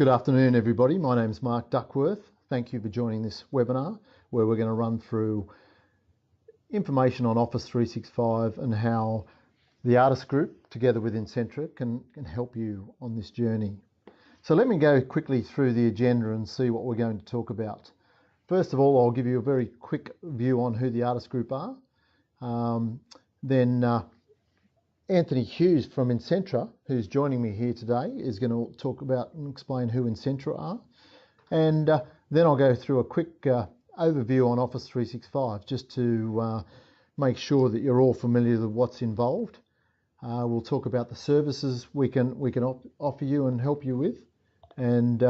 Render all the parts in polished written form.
Good afternoon, everybody. My name's Mark Duckworth. Thank you for joining this webinar where we're going to run through information on Office 365 and how the Artis Group, together with Insentra, can help you on this journey. So let me go quickly through the agenda and see what we're going to talk about. First of all, I'll give you a very quick view on who the Artis Group are. Then Anthony Hughes from Insentra, who's joining me here today, is going to talk about and explain who Insentra are. And then I'll go through a quick overview on Office 365 just to make sure that you're all familiar with what's involved. We'll talk about the services we can offer you and help you with, and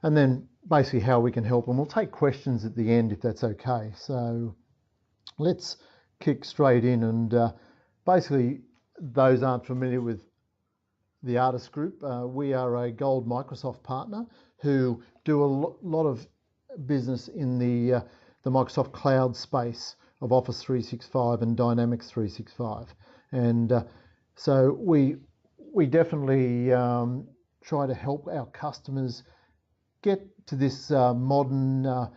then basically how we can help. And we'll take questions at the end if that's okay. So let's kick straight in. And basically, those aren't familiar with the Artis Group, we are a Gold Microsoft partner who do a lot of business in the Microsoft Cloud space of Office 365 and Dynamics 365. And so we definitely try to help our customers get to this modern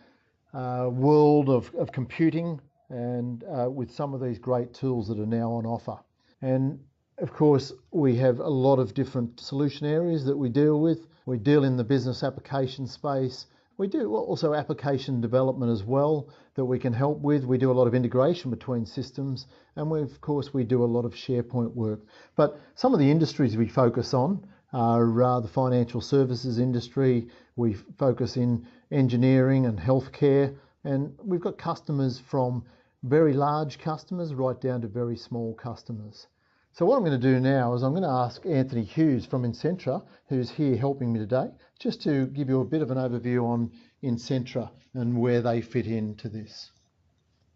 world of computing, and with some of these great tools that are now on offer. And of course, we have a lot of different solution areas that we deal with. We deal in the business application space. We do also application development as well that we can help with. We do a lot of integration between systems, and of course we do a lot of SharePoint work. But some of the industries we focus on are the financial services industry. We focus in engineering and healthcare, and we've got customers from very large customers right down to very small customers. So what I'm going to do now is I'm going to ask Anthony Hughes from Insentra, who's here helping me today, just to give you a bit of an overview on Insentra and where they fit into this.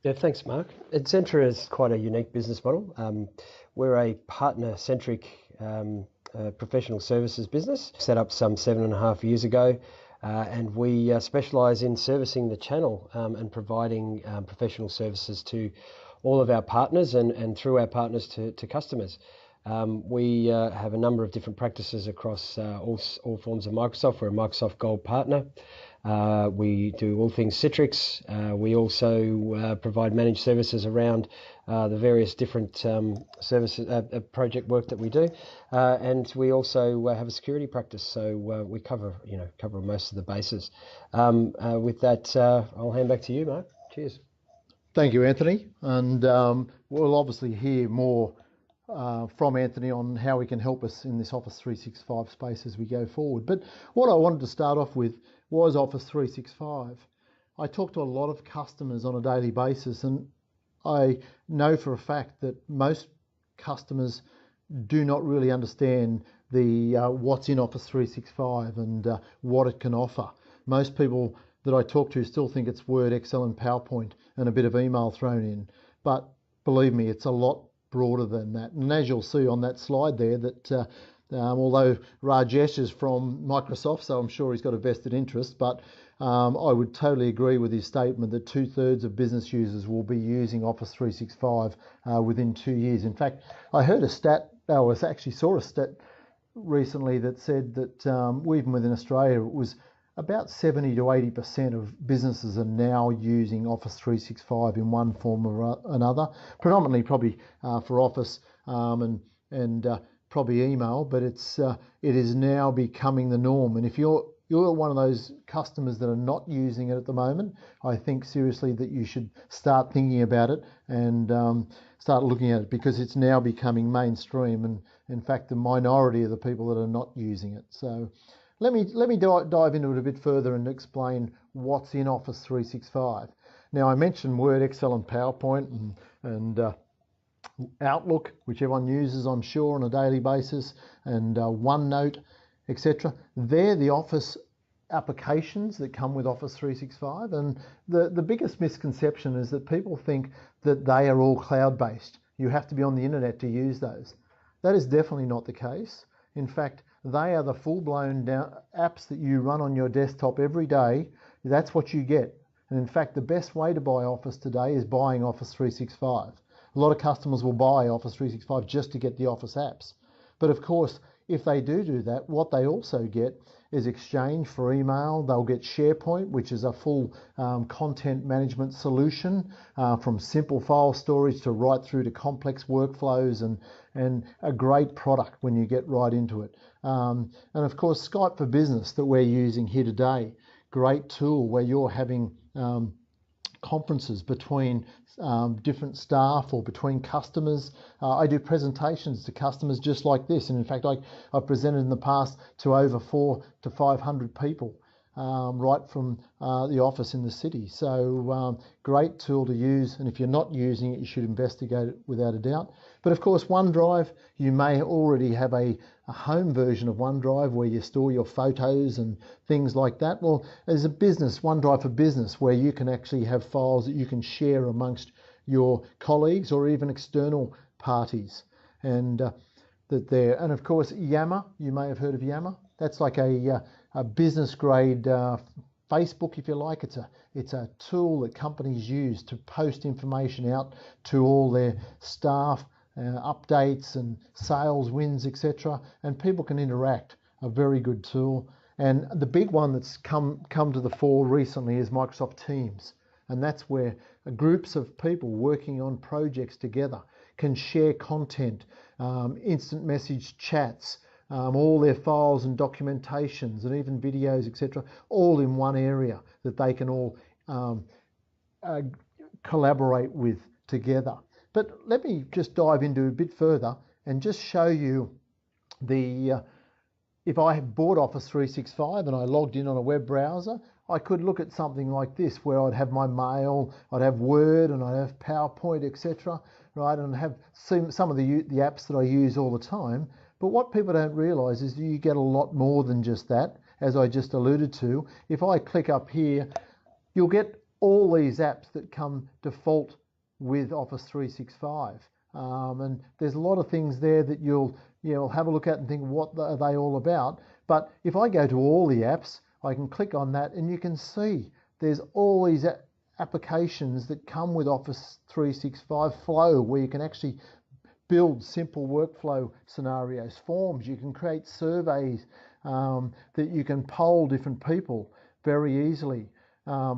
Yeah, thanks, Mark. Insentra is quite a unique business model. We're a partner-centric professional services business, set up some 7.5 years ago. And we specialise in servicing the channel and providing professional services to all of our partners and through our partners to customers. We have a number of different practices across all forms of Microsoft. We're a Microsoft Gold partner. We do all things Citrix. We also provide managed services around the various different services, project work that we do, and we also have a security practice. So we cover most of the bases. With that, I'll hand back to you, Mark. Cheers. Thank you, Anthony. And we'll obviously hear more from Anthony on how he can help us in this Office 365 space as we go forward. But what I wanted to start off with was Office 365. I talk to a lot of customers on a daily basis, and I know for a fact that most customers do not really understand the what's in Office 365 and what it can offer. Most people that I talk to still think it's Word, Excel and PowerPoint and a bit of email thrown in. But believe me, it's a lot broader than that. And as you'll see on that slide there, that although Rajesh is from Microsoft, so I'm sure he's got a vested interest, but I would totally agree with his statement that 2/3 of business users will be using Office 365 within 2 years. In fact, I heard a stat, I actually saw a stat recently that said that even within Australia, it was about 70 to 80% of businesses are now using Office 365 in one form or another, predominantly probably for Office and probably email, but it is now becoming the norm. And if you're one of those customers that are not using it at the moment, I think seriously that you should start thinking about it and start looking at it, because it's now becoming mainstream, and in fact the minority of the people that are not using it. So let me dive into it a bit further and explain what's in Office 365. Now, I mentioned Word, Excel and PowerPoint and Outlook, which everyone uses, I'm sure, on a daily basis, and OneNote, etc. They're the Office applications that come with Office 365, and the biggest misconception is that people think that they are all cloud-based. You have to be on the internet to use those. That is definitely not the case. In fact, they are the full-blown apps that you run on your desktop every day. That's what you get. And in fact, the best way to buy Office today is buying Office 365. A lot of customers will buy Office 365 just to get the Office apps. But of course, if they do that, what they also get is Exchange for email. They'll get SharePoint, which is a full content management solution, from simple file storage to right through to complex workflows, and a great product when you get right into it. And of course, Skype for Business that we're using here today. Great tool where you're having conferences between different staff or between customers. I do presentations to customers just like this, and in fact I've presented in the past to over 400 to 500 people right from the office in the city. So great tool to use, and if you're not using it, you should investigate it without a doubt. But of course, OneDrive, you may already have a home version of OneDrive where you store your photos and things like that. Well, there's a business, OneDrive for Business, where you can actually have files that you can share amongst your colleagues or even external parties. And and of course, Yammer, you may have heard of Yammer. That's like a business grade Facebook, if you like. It's a tool that companies use to post information out to all their staff, updates and sales wins, etc. And people can interact. A very good tool. And the big one that's come to the fore recently is Microsoft Teams. And that's where groups of people working on projects together can share content, instant message chats, all their files and documentations and even videos, etc., all in one area that they can all collaborate with together. But let me just dive into a bit further and just show you if I had bought Office 365 and I logged in on a web browser, I could look at something like this where I'd have my mail, I'd have Word, and I'd have PowerPoint, etc., right, and have some of the apps that I use all the time. But what people don't realise is you get a lot more than just that, as I just alluded to. If I click up here, you'll get all these apps that come default with Office 365. And there's a lot of things there that you'll have a look at and think, what are they all about? But if I go to all the apps, I can click on that and you can see there's all these applications that come with Office 365 Flow, where you can actually build simple workflow scenarios, forms, you can create surveys that you can poll different people very easily.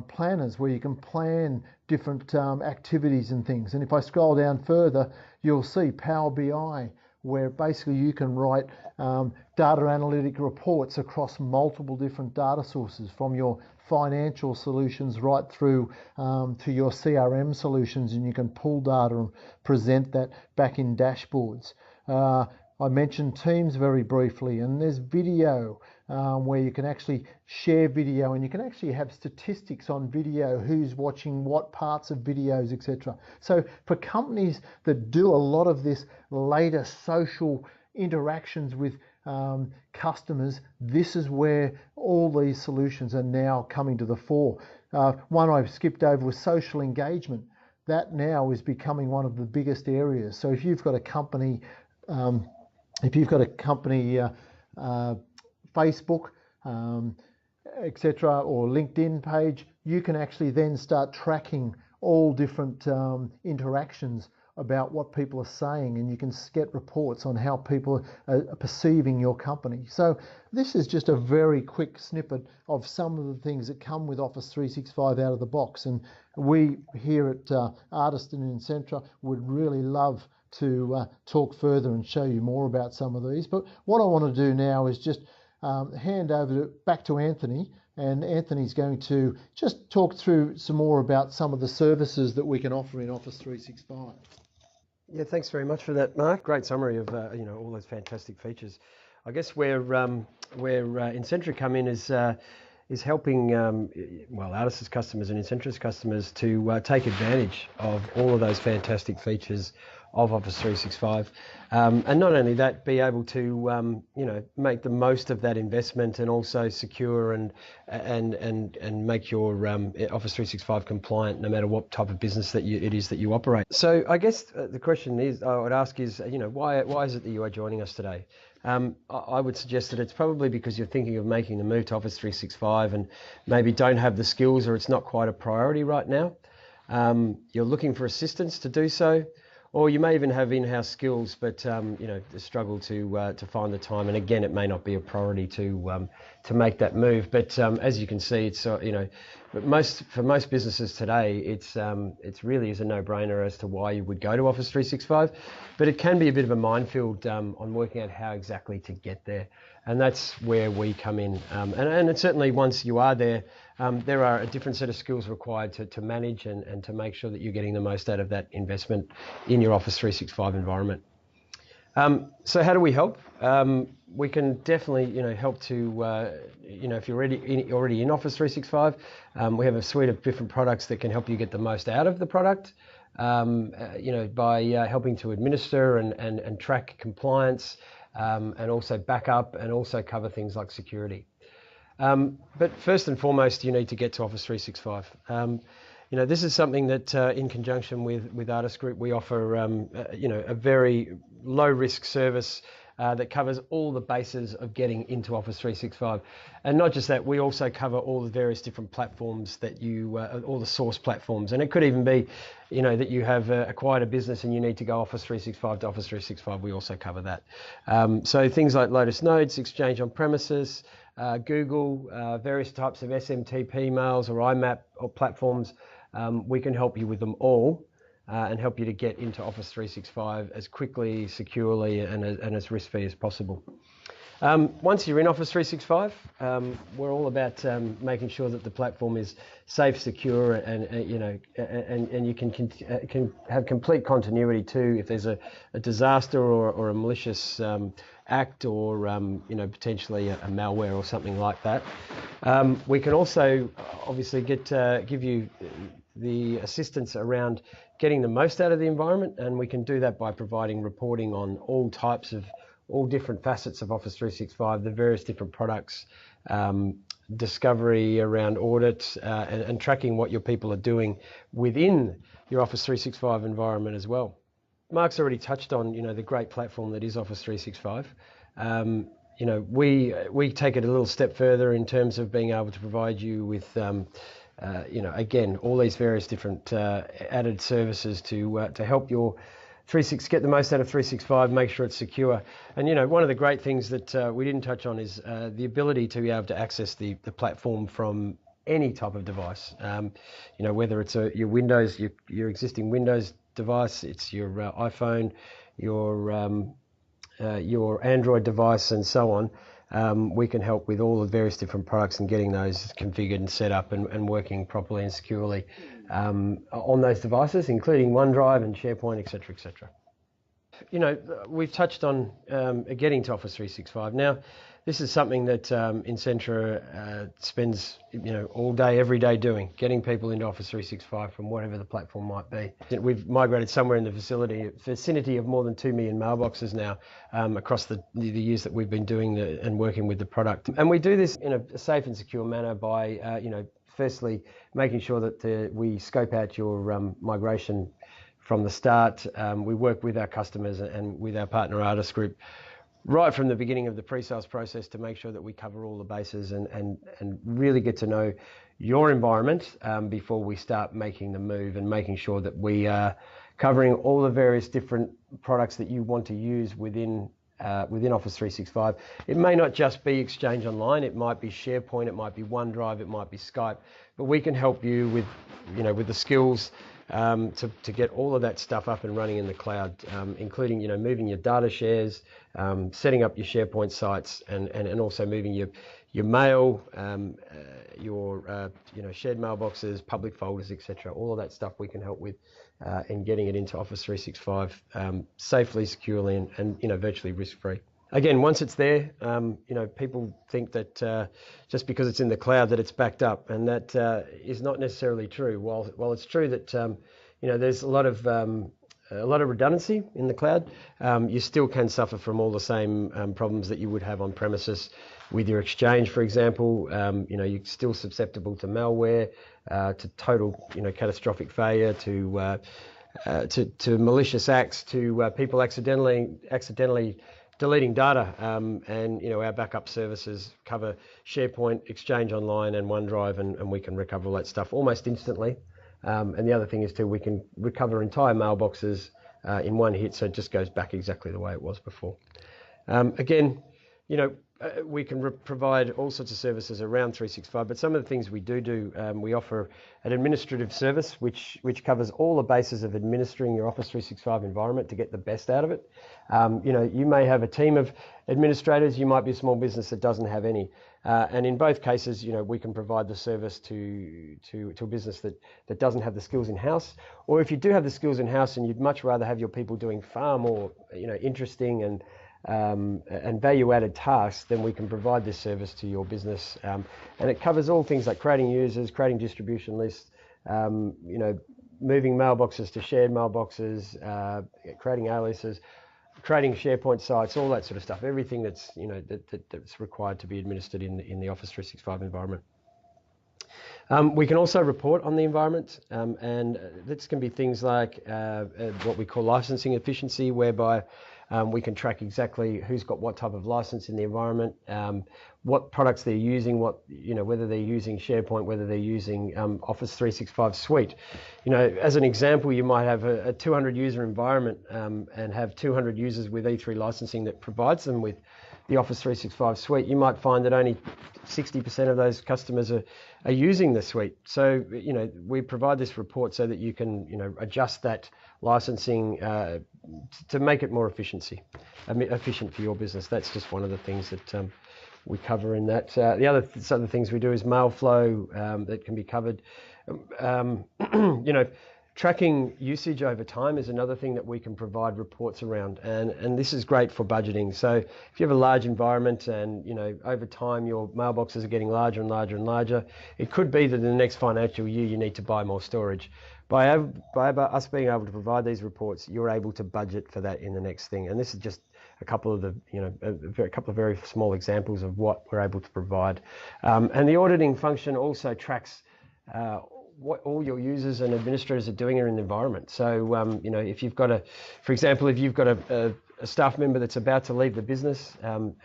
Planners where you can plan different activities and things. And if I scroll down further, you'll see Power BI, where basically you can write data analytic reports across multiple different data sources, from your financial solutions right through to your CRM solutions, and you can pull data and present that back in dashboards. I mentioned Teams very briefly, and there's video where you can actually share video, and you can actually have statistics on video, who's watching what parts of videos, etc. So for companies that do a lot of this later social interactions with customers, this is where all these solutions are now coming to the fore. One I've skipped over was social engagement. That now is becoming one of the biggest areas. So if you've got a company Facebook, etc., or LinkedIn page, you can actually then start tracking all different interactions about what people are saying, and you can get reports on how people are perceiving your company. So this is just a very quick snippet of some of the things that come with Office 365 out of the box, and we here at Artis and Insentra would really love to talk further and show you more about some of these. But what I want to do now is just hand over back to Anthony, and Anthony's going to just talk through some more about some of the services that we can offer in Office 365. Yeah, thanks very much for that, Mark. Great summary of all those fantastic features. I guess where Insentra come in is helping Artis' customers and Insentra's customers to take advantage of all of those fantastic features of Office 365, and not only that, be able to make the most of that investment, and also secure and make your Office 365 compliant no matter what type of business that it is that you operate. So I guess the question is, I would ask is, why is it that you are joining us today? I would suggest that it's probably because you're thinking of making the move to Office 365 and maybe don't have the skills, or it's not quite a priority right now. You're looking for assistance to do so, or you may even have in-house skills, but struggle to find the time. And again, it may not be a priority to make that move. But as you can see, it's but for most businesses today, it's really is a no-brainer as to why you would go to Office 365. But it can be a bit of a minefield on working out how exactly to get there, and that's where we come in. And it's certainly once you are there, there are a different set of skills required to manage and to make sure that you're getting the most out of that investment in your Office 365 environment. So how do we help? We can definitely, help to, if you're already in Office 365, we have a suite of different products that can help you get the most out of the product, by helping to administer and track compliance, and also backup, and also cover things like security. But first and foremost, you need to get to Office 365. This is something that, in conjunction with Artis Group, we offer, a very low-risk service that covers all the bases of getting into Office 365. And not just that, we also cover all the various different platforms that all the source platforms. And it could even be, that you have acquired a business and you need to go Office 365 to Office 365. We also cover that. So things like Lotus Notes, Exchange on Premises, Google, various types of SMTP mails or IMAP or platforms, we can help you with them all. And help you to get into Office 365 as quickly, securely, and as risk-free as possible. Once you're in Office 365, we're all about making sure that the platform is safe, secure, and you can have complete continuity too if there's a disaster or a malicious act or potentially a malware or something like that. We can also obviously give you the assistance around getting the most out of the environment, and we can do that by providing reporting on all different facets of Office 365, the various different products, discovery around audits, and tracking what your people are doing within your Office 365 environment as well. Mark's already touched on the great platform that is Office 365. We take it a little step further in terms of being able to provide you with again, all these various different added services to help your get the most out of 365, make sure it's secure. And one of the great things that we didn't touch on is the ability to be able to access the platform from any type of device. Whether it's your Windows, your existing Windows device, it's your iPhone, your Android device, and so on. We can help with all the various different products and getting those configured and set up and working properly and securely on those devices, including OneDrive and SharePoint, etc., etc. We've touched on getting to Office 365. Now, this is something that Insentra spends all day, every day doing, getting people into Office 365 from whatever the platform might be. We've migrated somewhere in the vicinity of more than 2 million mailboxes now across the years that we've been doing and working with the product. And we do this in a safe and secure manner by, firstly, making sure that we scope out your migration from the start. We work with our customers and with our partner Artis Group right from the beginning of the pre-sales process to make sure that we cover all the bases and really get to know your environment before we start making the move, and making sure that we are covering all the various different products that you want to use within Office 365. It may not just be Exchange Online, it might be SharePoint, it might be OneDrive, it might be Skype, but we can help you with the skills to get all of that stuff up and running in the cloud, including moving your data shares, setting up your SharePoint sites, and also moving your mail, your shared mailboxes, public folders, etc. All of that stuff we can help with in getting it into Office 365 safely, securely, and virtually risk-free. Again, once it's there, people think that just because it's in the cloud that it's backed up, and that is not necessarily true. While it's true that there's a lot of redundancy in the cloud, you still can suffer from all the same problems that you would have on premises with your Exchange, for example. You're still susceptible to malware, to total catastrophic failure, to malicious acts, to people accidentally deleting data, and our backup services cover SharePoint, Exchange Online, and OneDrive, and we can recover all that stuff almost instantly. And the other thing is too, we can recover entire mailboxes in one hit, so it just goes back exactly the way it was before. Again, we can provide all sorts of services around 365, but some of the things we do, we offer an administrative service which covers all the bases of administering your Office 365 environment to get the best out of it. You may have a team of administrators, you might be a small business that doesn't have any. And in both cases, we can provide the service to a business that doesn't have the skills in-house, or if you do have the skills in-house and you'd much rather have your people doing far more, interesting and value-added tasks, then we can provide this service to your business. And it covers all things like creating users, creating distribution lists, moving mailboxes to shared mailboxes, creating aliases, creating SharePoint sites, all that sort of stuff. Everything that's that's required to be administered in the Office 365 environment. We can also report on the environment, and this can be things like what we call licensing efficiency, whereby we can track exactly who's got what type of license in the environment, what products they're using, whether they're using SharePoint, whether they're using Office 365 Suite. As an example, you might have a 200 user environment and have 200 users with E3 licensing that provides them with the Office 365 Suite. You might find that only 60% of those customers are using the suite. So, we provide this report so that you can, adjust that licensing to make it more efficient for your business. That's just one of the things that we cover in that. The other things we do is mail flow that can be covered. Tracking usage over time is another thing that we can provide reports around, and this is great for budgeting. So if you have a large environment and over time your mailboxes are getting larger and larger and larger, it could be that in the next financial year you need to buy more storage. By us being able to provide these reports, you're able to budget for that in the next thing. And this is just a couple of a couple of very small examples of what we're able to provide. And the auditing function also tracks what all your users and administrators are doing in the environment. So, if you've got for example, if you've got a staff member that's about to leave the business,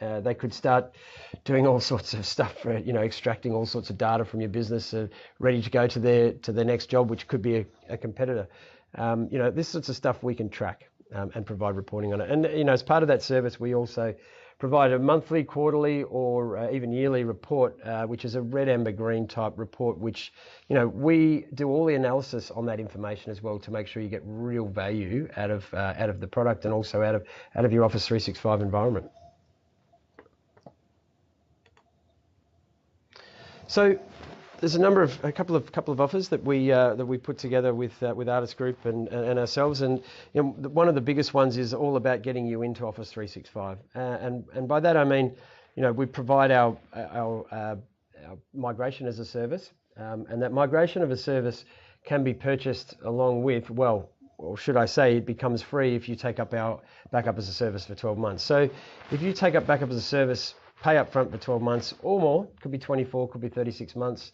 they could start doing all sorts of stuff for, extracting all sorts of data from your business, ready to go to their next job, which could be a competitor. This sorts of stuff we can track and provide reporting on it. And, as part of that service, we also provide a monthly, quarterly, or even yearly report, which is a red, amber, green type report, which, we do all the analysis on that information as well to make sure you get real value out of the product and also out of your Office 365 environment. So there's a couple of offers that we put together with Artis Group and ourselves, and one of the biggest ones is all about getting you into Office 365, and by that I mean, we provide our migration as a service, and that migration of a service can be purchased along with, or should I say, it becomes free if you take up our backup as a service for 12 months. So if you take up backup as a service, pay up front for 12 months or more, could be 24, could be 36 months.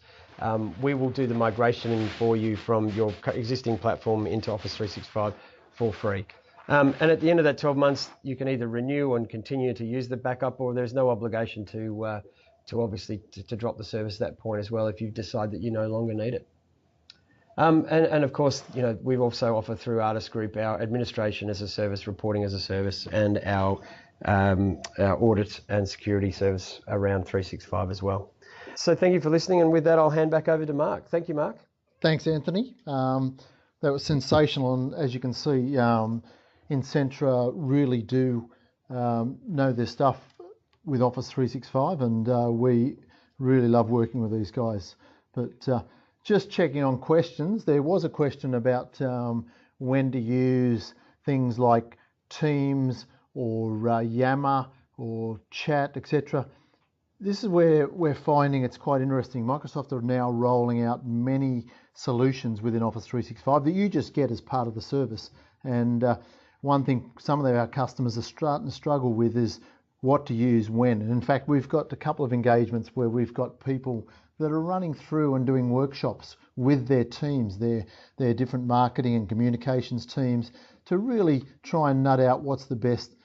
We will do the migration for you from your existing platform into Office 365 for free. And at the end of that 12 months, you can either renew and continue to use the backup, or there's no obligation to obviously to drop the service at that point as well if you decide that you no longer need it. And of course, we also offer through Artis Group our administration as a service, reporting as a service, and our audit and security service around 365 as well. So thank you for listening, and with that I'll hand back over to Mark. Thank you, Mark. Thanks, Anthony. That was sensational, and as you can see, Insentra really do know their stuff with Office 365, and we really love working with these guys. But just checking on questions, there was a question about when to use things like Teams or Yammer or chat, etc. This is where we're finding it's quite interesting. Microsoft are now rolling out many solutions within Office 365 that you just get as part of the service. And one thing some of our customers are starting to struggle with is what to use when. And in fact, we've got a couple of engagements where we've got people that are running through and doing workshops with their teams, their different marketing and communications teams, to really try and nut out what's the best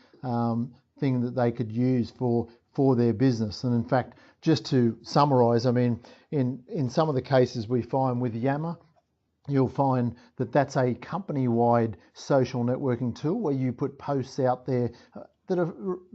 thing that they could use for their business. And in fact, just to summarize, I mean, in some of the cases we find with Yammer, you'll find that that's a company-wide social networking tool where you put posts out there that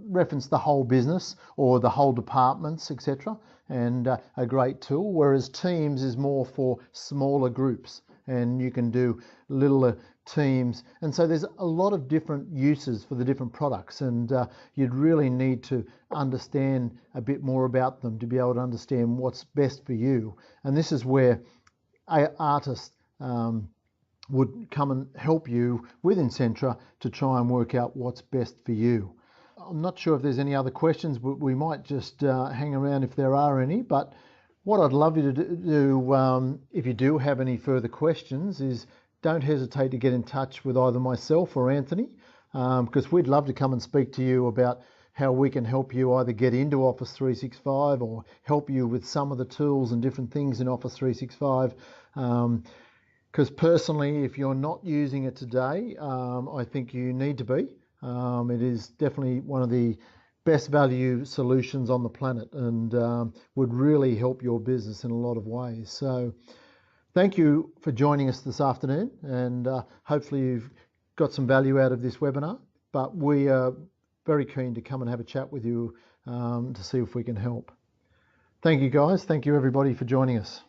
reference the whole business or the whole departments, etc. And a great tool, whereas Teams is more for smaller groups, and you can do littler teams. And so there's a lot of different uses for the different products, and you'd really need to understand a bit more about them to be able to understand what's best for you. And this is where Artis would come and help you with Insentra to try and work out what's best for you. I'm not sure if there's any other questions, but we might just hang around if there are any. But what I'd love you to do, if you do have any further questions, is don't hesitate to get in touch with either myself or Anthony, because we'd love to come and speak to you about how we can help you either get into Office 365 or help you with some of the tools and different things in Office 365. Because personally, if you're not using it today, I think you need to be. It is definitely one of the best value solutions on the planet, and would really help your business in a lot of ways. So thank you for joining us this afternoon, and hopefully you've got some value out of this webinar. But we are very keen to come and have a chat with you to see if we can help. Thank you, guys. Thank you, everybody, for joining us.